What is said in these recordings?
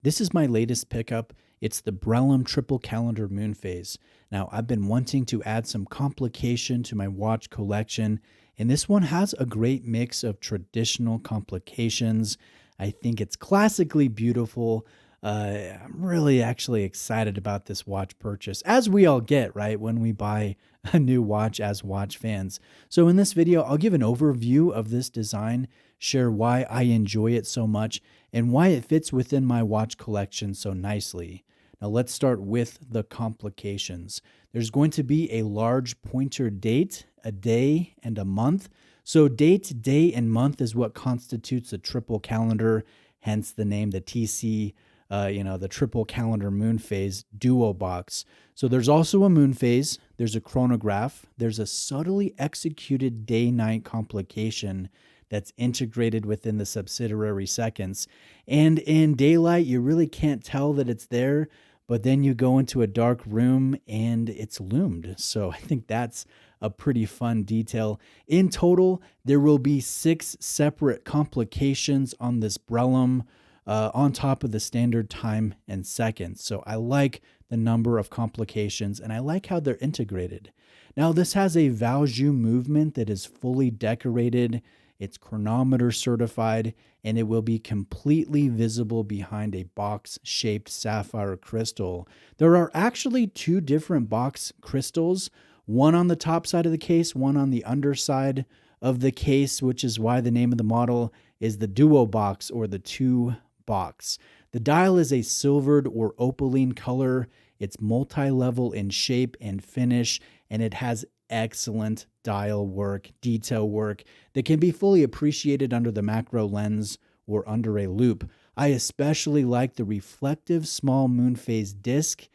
This is my latest pickup. It's the Brellum triple calendar Moonphase. Now, I've been wanting to add some complication to my watch collection, and this one has a great mix of traditional complications. I think it's classically beautiful. I'm really actually excited about this watch purchase, as we all get, right, when we buy a new watch as watch fans. So, in this video, I'll give an overview of this design, share why I enjoy it so much, and why it fits within my watch collection so nicely. Now let's start with the complications. There's going to be a large pointer date, a day, and a month. So date, day, and month is what constitutes a triple calendar, hence the name, the TC, the triple calendar moon phase duo box. So there's also a moon phase, there's a chronograph, there's a subtly executed day-night complication that's integrated within the subsidiary seconds. And in daylight, you really can't tell that it's there, but then you go into a dark room and it's loomed. So I think that's a pretty fun detail. In total, there will be 6 separate complications on this Brellum on top of the standard time and seconds. So I like the number of complications and I like how they're integrated. Now, this has a Valjoux movement that is fully decorated. It's chronometer certified, and it will be completely visible behind a box-shaped sapphire crystal. There are actually 2 different box crystals, one on the top side of the case, one on the underside of the case, which is why the name of the model is the Duo Box or the 2 box. The dial is a silvered or opaline color. It's multi-level in shape and finish, and it has excellent dial work, detail work that can be fully appreciated under the macro lens or under a loupe. I especially like the reflective small moon phase disc,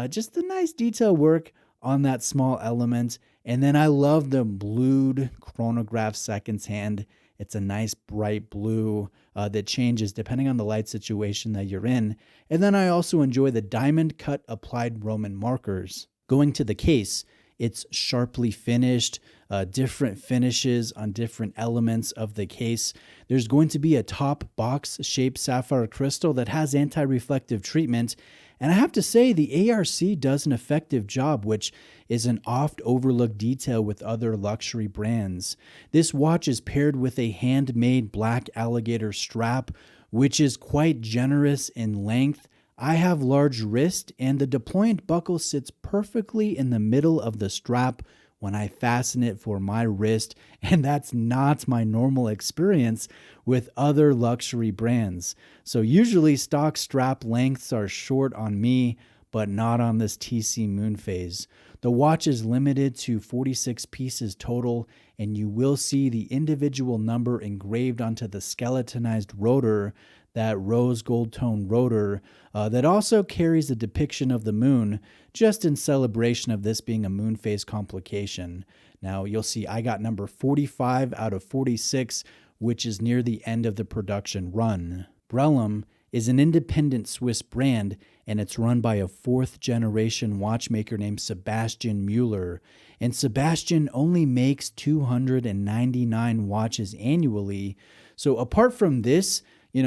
just the nice detail work on that small element. And then I love the blued chronograph seconds hand. It's a nice bright blue that changes depending on the light situation that you're in. And then I also enjoy the diamond cut applied Roman markers. Going to the case, it's sharply finished, different finishes on different elements of the case. There's going to be a top box-shaped sapphire crystal that has anti-reflective treatment. And I have to say, the ARC does an effective job, which is an oft-overlooked detail with other luxury brands. This watch is paired with a handmade black alligator strap, which is quite generous in length. I have large wrist, and the deployant buckle sits perfectly in the middle of the strap when I fasten it for my wrist, and that's not my normal experience with other luxury brands. So usually stock strap lengths are short on me, but not on this TC Moonphase. The watch is limited to 46 pieces total, and you will see the individual number engraved onto the skeletonized rotor, that rose gold tone rotor that also carries a depiction of the moon, just in celebration of this being a moon phase complication. Now you'll see I got number 45 out of 46, which is near the end of the production run. Brellum is an independent Swiss brand, and it's run by a 4th generation watchmaker named Sebastian Müller. And Sebastian only makes 299 watches annually. So apart from this,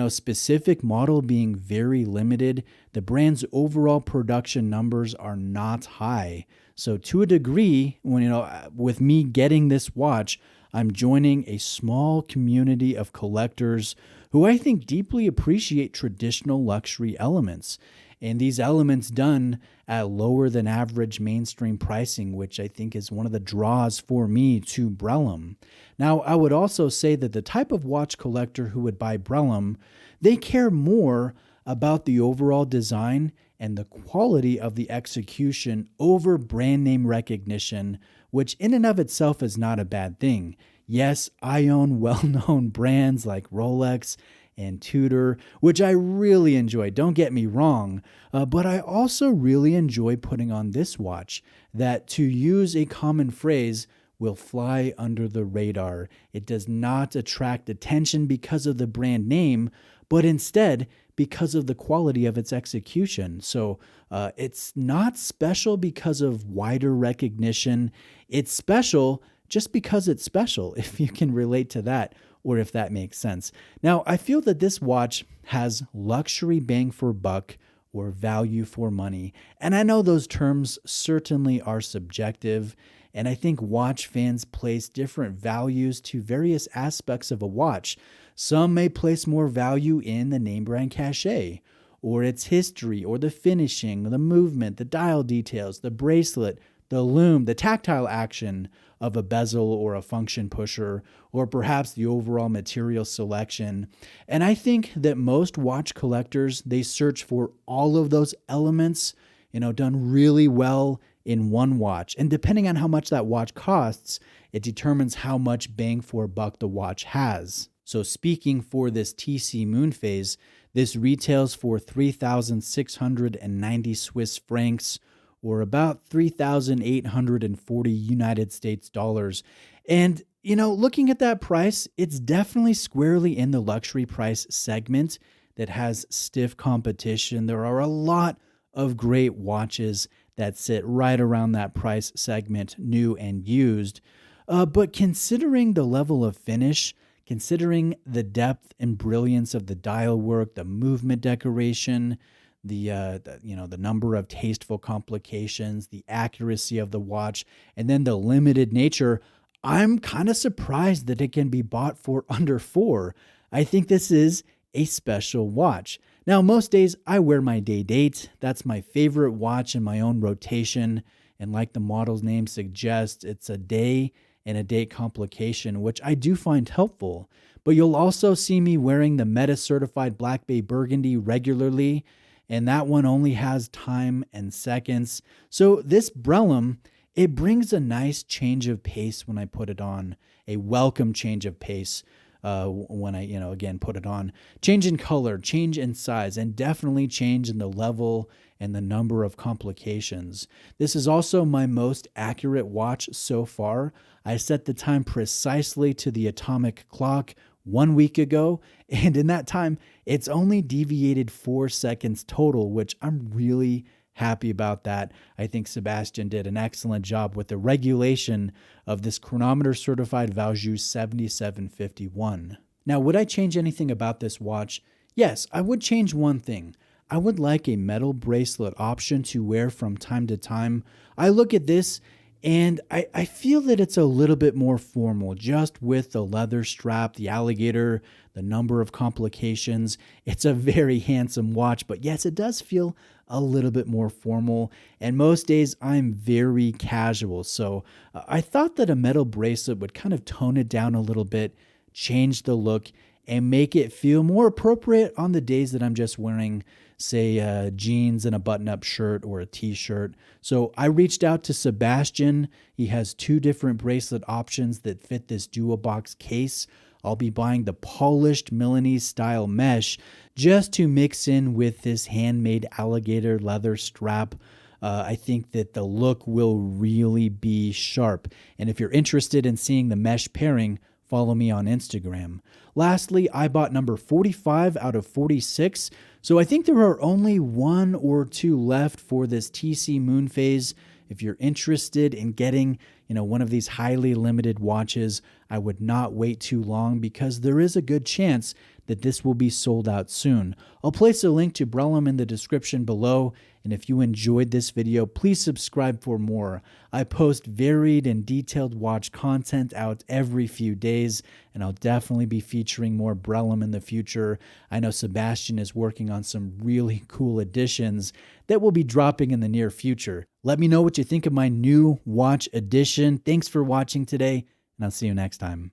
specific model being very limited, the brand's overall production numbers are not high. So to a degree, with me getting this watch, I'm joining a small community of collectors who I think deeply appreciate traditional luxury elements. And these elements done at lower than average mainstream pricing, which I think is one of the draws for me to Brellum. Now, I would also say that the type of watch collector who would buy Brellum, they care more about the overall design and the quality of the execution over brand name recognition, which in and of itself is not a bad thing. Yes, I own well-known brands like Rolex and Tudor, which I really enjoy, don't get me wrong, but I also really enjoy putting on this watch that, to use a common phrase, will fly under the radar. It does not attract attention because of the brand name, but instead because of the quality of its execution. So it's not special because of wider recognition. It's special just because it's special, if you can relate to that. or if that makes sense. Now, I feel that this watch has luxury bang for buck or value for money. And I know those terms certainly are subjective, and I think watch fans place different values to various aspects of a watch. Some may place more value in the name brand cachet, or its history, or the finishing, the movement, the dial details, the bracelet, the lume, the tactile action of a bezel or a function pusher, or perhaps the overall material selection. And I think that most watch collectors, they search for all of those elements, done really well in one watch. And depending on how much that watch costs, it determines how much bang for buck the watch has. So speaking for this TC Moonphase, this retails for 3,690 Swiss francs, or about 3,840 United States dollars. And, looking at that price, it's definitely squarely in the luxury price segment that has stiff competition. There are a lot of great watches that sit right around that price segment, new and used. But considering the level of finish, considering the depth and brilliance of the dial work, the movement decoration, the number of tasteful complications, the accuracy of the watch, and then the limited nature, I'm kind of surprised that it can be bought for under $4. I think this is a special watch. Now, most days I wear my day date. That's my favorite watch in my own rotation. And like the model's name suggests, it's a day and a date complication, which I do find helpful. But you'll also see me wearing the Meta certified Black Bay Burgundy regularly, and that one only has time and seconds. So this Brellum, it brings a nice change of pace when I put it on, a welcome change of pace when I, again, put it on. Change in color, change in size, and definitely change in the level and the number of complications. This is also my most accurate watch so far. I set the time precisely to the atomic clock 1 week ago, and in that time, it's only deviated 4 seconds total, which I'm really happy about that. I think Sebastian did an excellent job with the regulation of this chronometer certified Valjoux 7751. Now, would I change anything about this watch? Yes, I would change one thing. I would like a metal bracelet option to wear from time to time. I look at this and I feel that it's a little bit more formal, just with the leather strap, the alligator, the number of complications. It's a very handsome watch, but yes, it does feel a little bit more formal. And most days I'm very casual. So I thought that a metal bracelet would kind of tone it down a little bit, change the look, and make it feel more appropriate on the days that I'm just wearing, say, jeans and a button-up shirt or a t-shirt. So I reached out to Sebastian. He has 2 different bracelet options that fit this dual box case. I'll be buying the polished Milanese style mesh just to mix in with this handmade alligator leather strap. I think that the look will really be sharp. And if you're interested in seeing the mesh pairing, follow me on Instagram. Lastly, I bought number 45 out of 46. So I think there are only 1 or 2 left for this TC Moonphase. If you're interested in getting, one of these highly limited watches, I would not wait too long because there is a good chance that this will be sold out soon. I'll place a link to Brellum in the description below, and if you enjoyed this video, please subscribe for more. I post varied and detailed watch content out every few days, and I'll definitely be featuring more Brellum in the future. I know Sebastian is working on some really cool additions that will be dropping in the near future. Let me know what you think of my new watch edition. Thanks for watching today, and I'll see you next time.